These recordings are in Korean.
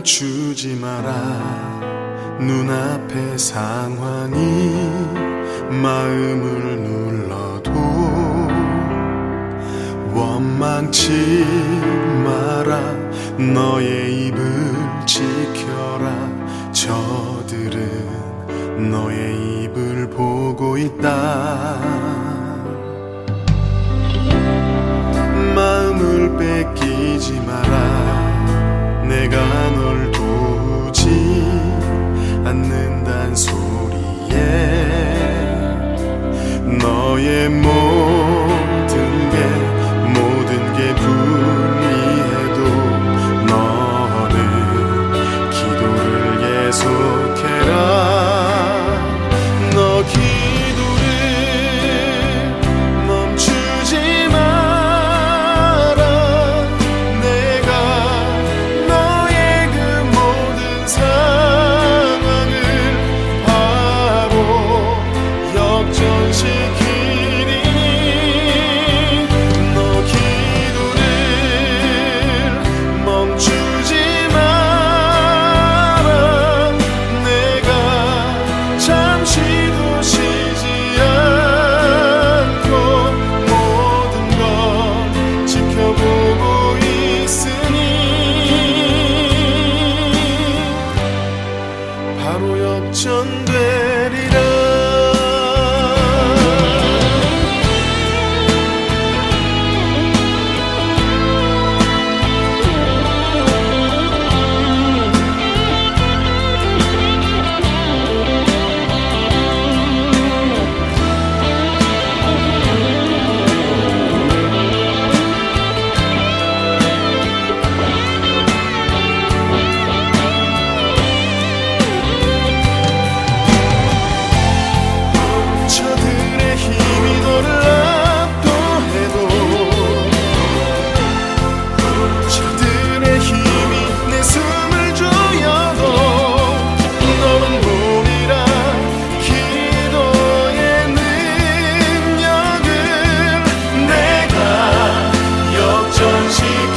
멈추지 마라. 눈앞의 상황이 마음을 눌러도 원망치 마라. 너의 입을 지켜라. 저들은 너의 입을 보고 있다. 마음을 뺏기지 마라. 내가 널 도우지 않는단 소리에 너의 모든 게 불리해도 너는 기도를 계속해라. 너 기도를 멈추지 마라. 내가 너의 그 모든 상황을 바로 역전시키리니 너 기도를 멈추지 마라. 내가 잠시도 쉬지 않고 모든 걸 지켜보고 있으니 바로 역전되리라. 저들의 힘이 너를 압도해도 저들의 힘이 내 숨을 조여도 너는 보리라. 기도의 능력을 내가 역전시키리라.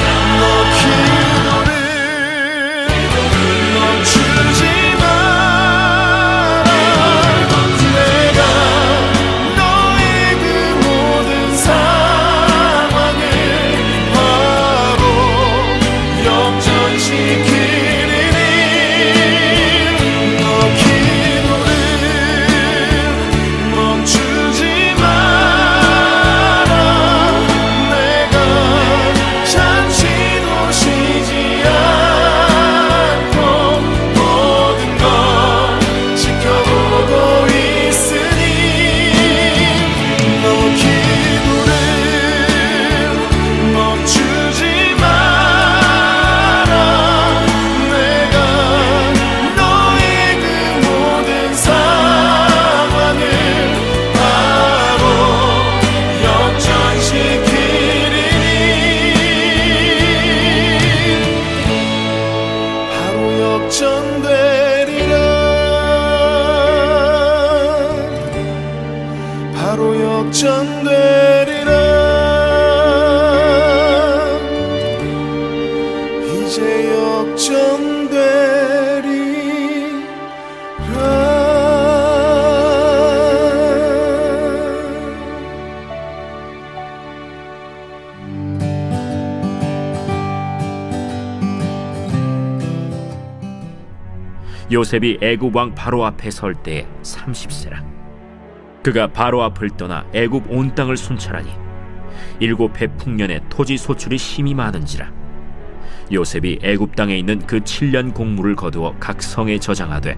너 기도를 멈추지 마라. 내가 너의 그 모든 상황을 바로 역전시키리니 너 기도를 멈추지 마라. 내가 잠시도 쉬지 않고 모든 걸 지켜보고 있으니 너 기도를 멈추지 마라. 내가 너의 그 모든 상황을 바로 역전시키리니 바로 역전되리라. 바로 역전되리라. 이제 역전되리라. 요셉이 애굽 왕 바로 앞에 설 때에 30세라. 그가 바로 앞을 떠나 애굽 온 땅을 순찰하니 7해 풍년에 토지 소출이 심히 많은지라. 요셉이 애굽 땅에 있는 그 7년 곡물을 거두어 각 성에 저장하되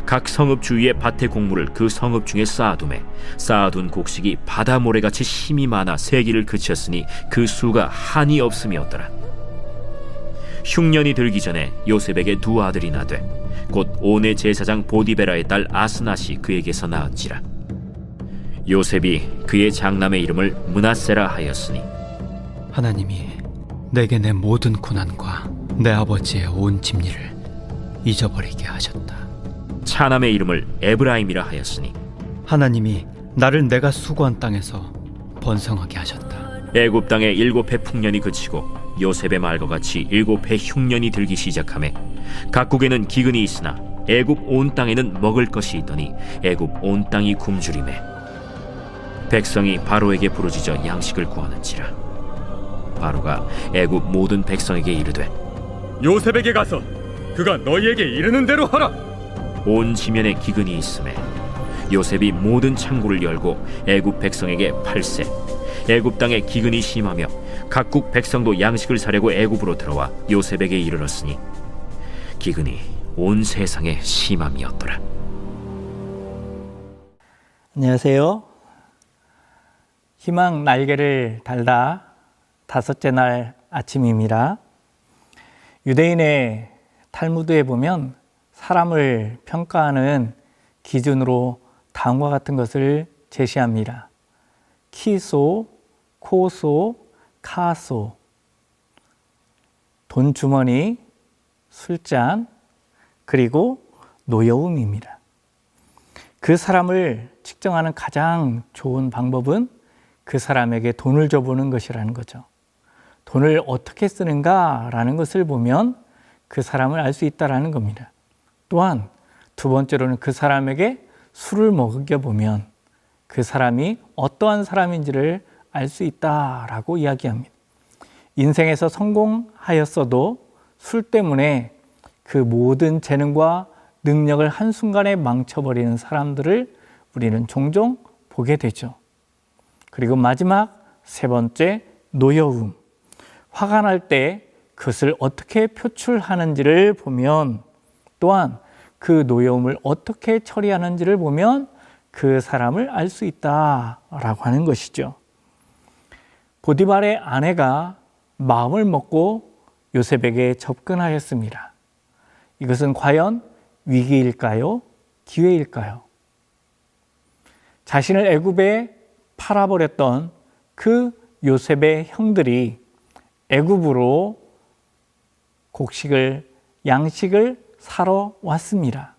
각 성읍 주위의 밭의 곡물을 그 성읍 중에 쌓아두매 쌓아둔 곡식이 바다 모래같이 심히 많아 세기를 그쳤으니 그 수가 한이 없음이었더라. 흉년이 들기 전에 요셉에게 두 아들이 나되 곧 온의 제사장 보디베라의 딸 아스낫이 그에게서 낳은지라. 요셉이 그의 장남의 이름을 므낫세라 하였으니 하나님이 내게 내 모든 고난과 내 아버지의 온 집리를 잊어버리게 하셨다. 차남의 이름을 에브라임이라 하였으니 하나님이 나를 내가 수고한 땅에서 번성하게 하셨다. 애굽 땅에 7해 풍년이 그치고 요셉의 말과 같이 7해 흉년이 들기 시작하매 각국에는 기근이 있으나 애굽 온 땅에는 먹을 것이 있더니 애굽 온 땅이 굶주리매 백성이 바로에게 부르짖어 양식을 구하는지라. 바로가 애굽 모든 백성에게 이르되 요셉에게 가서 그가 너희에게 이르는 대로 하라. 온 지면에 기근이 있음에 요셉이 모든 창고를 열고 애굽 백성에게 팔세. 애굽 땅에 기근이 심하며 각국 백성도 양식을 사려고 애굽으로 들어와 요셉에게 이르렀으니 기근이 온 세상에 심함이었더라. 안녕하세요. 희망 날개를 달다 5째 날 아침입니다. 유대인의 탈무드에 보면 사람을 평가하는 기준으로 다음과 같은 것을 제시합니다. 키소, 코소, 카소, 돈주머니, 술잔, 그리고 노여움입니다. 그 사람을 측정하는 가장 좋은 방법은 그 사람에게 돈을 줘보는 것이라는 거죠. 돈을 어떻게 쓰는가라는 것을 보면 그 사람을 알 수 있다는 겁니다. 또한 두 번째로는 그 사람에게 술을 먹여보면 그 사람이 어떠한 사람인지를 알 수 있다라고 이야기합니다. 인생에서 성공하였어도 술 때문에 그 모든 재능과 능력을 한순간에 망쳐버리는 사람들을 우리는 종종 보게 되죠. 그리고 마지막 세 번째, 노여움. 화가 날 때 그것을 어떻게 표출하는지를 보면, 또한 그 노여움을 어떻게 처리하는지를 보면 그 사람을 알 수 있다라고 하는 것이죠. 보디발의 아내가 마음을 먹고 요셉에게 접근하였습니다. 이것은 과연 위기일까요? 기회일까요? 자신을 애굽에 팔아버렸던 그 요셉의 형들이 애굽으로 곡식을, 양식을 사러 왔습니다.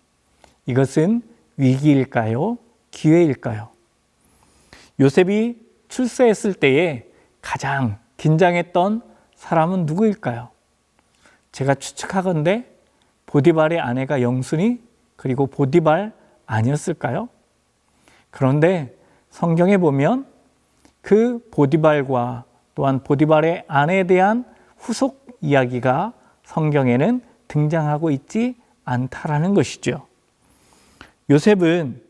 이것은 위기일까요? 기회일까요? 요셉이 출세했을 때에 가장 긴장했던 사람은 누구일까요? 제가 추측하건대 보디발의 아내가 영순이, 그리고 보디발 아니었을까요? 그런데 성경에 보면 그 보디발과 또한 보디발의 아내에 대한 후속 이야기가 성경에는 등장하고 있지 않다라는 것이죠. 요셉은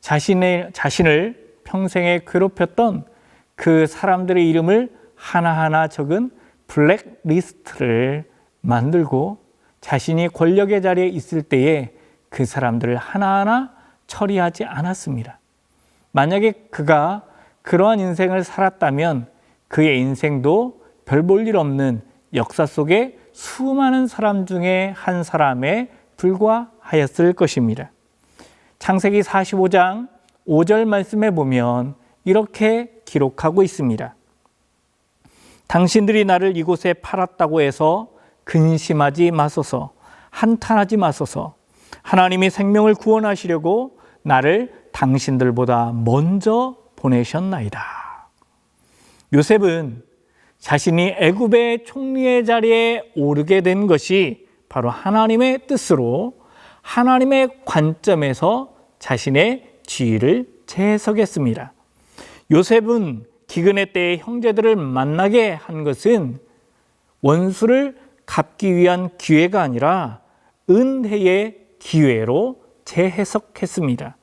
자신을 평생에 괴롭혔던 그 사람들의 이름을 하나하나 적은 블랙리스트를 만들고 자신이 권력의 자리에 있을 때에 그 사람들을 하나하나 처리하지 않았습니다. 만약에 그가 그러한 인생을 살았다면 그의 인생도 별 볼 일 없는 역사 속에 수많은 사람 중에 한 사람에 불과하였을 것입니다. 창세기 45장 5절 말씀에 보면 이렇게 기록하고 있습니다. 당신들이 나를 이곳에 팔았다고 해서 근심하지 마소서, 한탄하지 마소서. 하나님이 생명을 구원하시려고 나를 당신들보다 먼저 보내셨나이다. 요셉은 자신이 애굽의 총리의 자리에 오르게 된 것이 바로 하나님의 뜻으로 하나님의 관점에서 자신의 지위를 재해석했습니다. 요셉은 기근의 때에 형제들을 만나게 한 것은 원수를 갚기 위한 기회가 아니라 은혜의 기회로 재해석했습니다.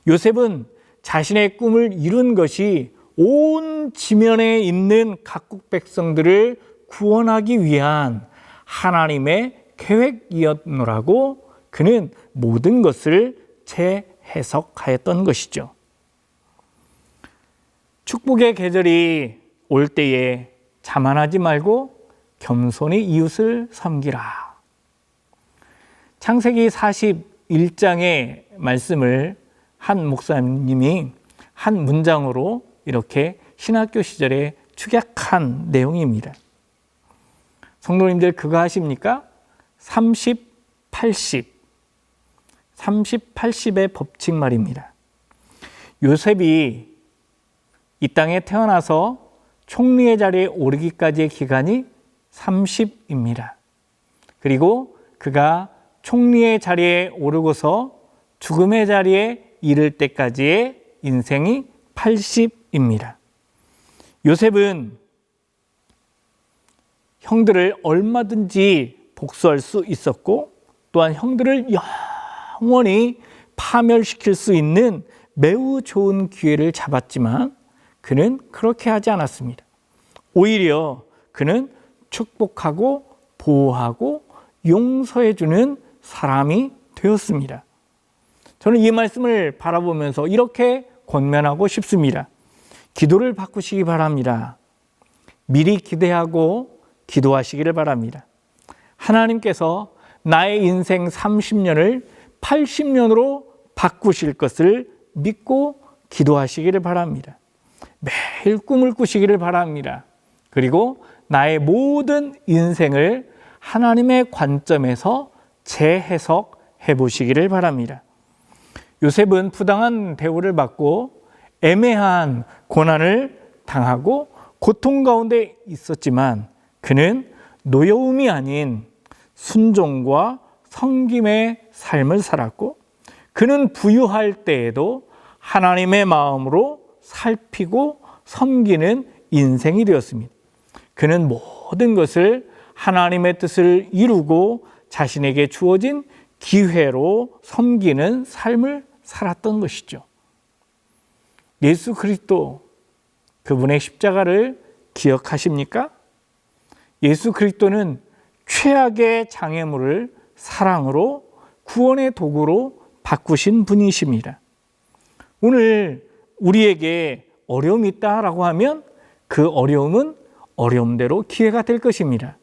요셉은 자신의 꿈을 이룬 것이 온 지면에 있는 각국 백성들을 구원하기 위한 하나님의 계획이었노라고 그는 모든 것을 재해석하였던 것이죠. 축복의 계절이 올 때에 자만하지 말고 겸손히 이웃을 섬기라. 창세기 41장의 말씀을 한 목사님이 한 문장으로 이렇게 신학교 시절에 축약한 내용입니다. 성도님들 그거 아십니까? 30, 80. 30, 80의 법칙 말입니다. 요셉이 이 땅에 태어나서 총리의 자리에 오르기까지의 기간이 30입니다. 그리고 그가 총리의 자리에 오르고서 죽음의 자리에 이를 때까지의 인생이 80입니다. 요셉은 형들을 얼마든지 복수할 수 있었고 또한 형들을 영원히 파멸시킬 수 있는 매우 좋은 기회를 잡았지만 그는 그렇게 하지 않았습니다. 오히려 그는 축복하고 보호하고 용서해주는 사람이 되었습니다. 저는 이 말씀을 바라보면서 이렇게 권면하고 싶습니다. 기도를 바꾸시기 바랍니다. 미리 기대하고 기도하시기를 바랍니다. 하나님께서 나의 인생 30년을 80년으로 바꾸실 것을 믿고 기도하시기를 바랍니다. 매일 꿈을 꾸시기를 바랍니다. 그리고 나의 모든 인생을 하나님의 관점에서 재해석해 보시기를 바랍니다. 요셉은 부당한 대우를 받고 애매한 고난을 당하고 고통 가운데 있었지만 그는 노여움이 아닌 순종과 섬김의 삶을 살았고 그는 부유할 때에도 하나님의 마음으로 살피고 섬기는 인생이 되었습니다. 그는 모든 것을 하나님의 뜻을 이루고 자신에게 주어진 기회로 섬기는 삶을 살았던 것이죠. 예수 그리스도 그분의 십자가를 기억하십니까? 예수 그리스도는 최악의 장애물을 사랑으로 구원의 도구로 바꾸신 분이십니다. 오늘 우리에게 어려움이 있다라고 하면 그 어려움은 어려움대로 기회가 될 것입니다.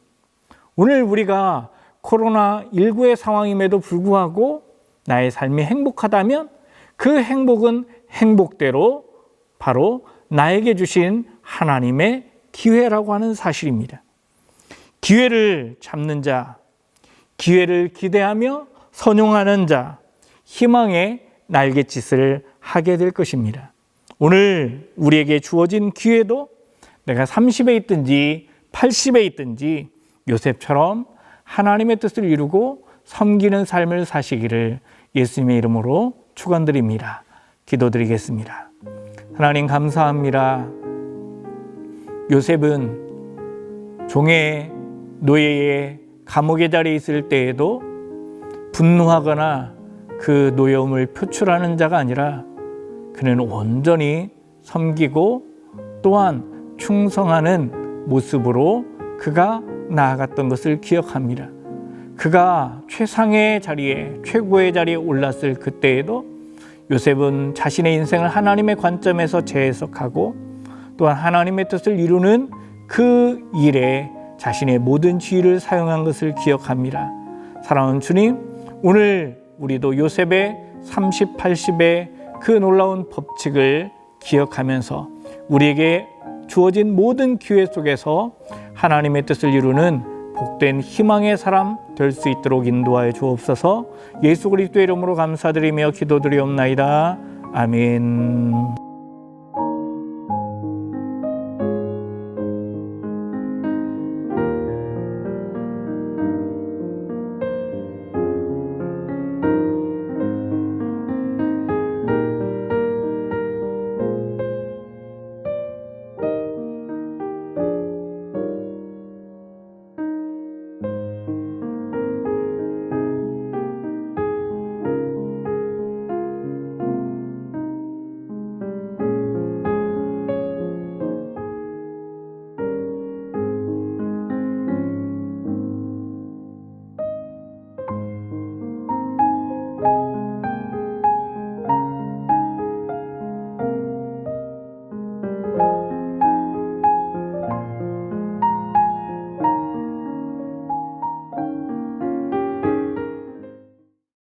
오늘 우리가 코로나19의 상황임에도 불구하고 나의 삶이 행복하다면 그 행복은 행복대로 바로 나에게 주신 하나님의 기회라고 하는 사실입니다. 기회를 잡는 자, 기회를 기대하며 선용하는 자, 희망의 날갯짓을 하게 될 것입니다. 오늘 우리에게 주어진 기회도 내가 30에 있든지 80에 있든지 요셉처럼 하나님의 뜻을 이루고 섬기는 삶을 사시기를 예수님의 이름으로 축원드립니다. 기도드리겠습니다. 하나님 감사합니다. 요셉은 종의 노예의 감옥의 자리에 있을 때에도 분노하거나 그 노여움을 표출하는 자가 아니라 그는 온전히 섬기고 또한 충성하는 모습으로 그가 나아갔던 것을 기억합니다. 그가 최상의 자리에 최고의 자리에 올랐을 그때에도 요셉은 자신의 인생을 하나님의 관점에서 재해석하고 또한 하나님의 뜻을 이루는 그 일에 자신의 모든 지위를 사용한 것을 기억합니다. 사랑하는 주님, 오늘 우리도 요셉의 30, 80의 그 놀라운 법칙을 기억하면서 우리에게 주어진 모든 기회 속에서 하나님의 뜻을 이루는 복된 희망의 사람 될 수 있도록 인도하여 주옵소서. 예수 그리스도의 이름으로 감사드리며 기도드리옵나이다. 아멘.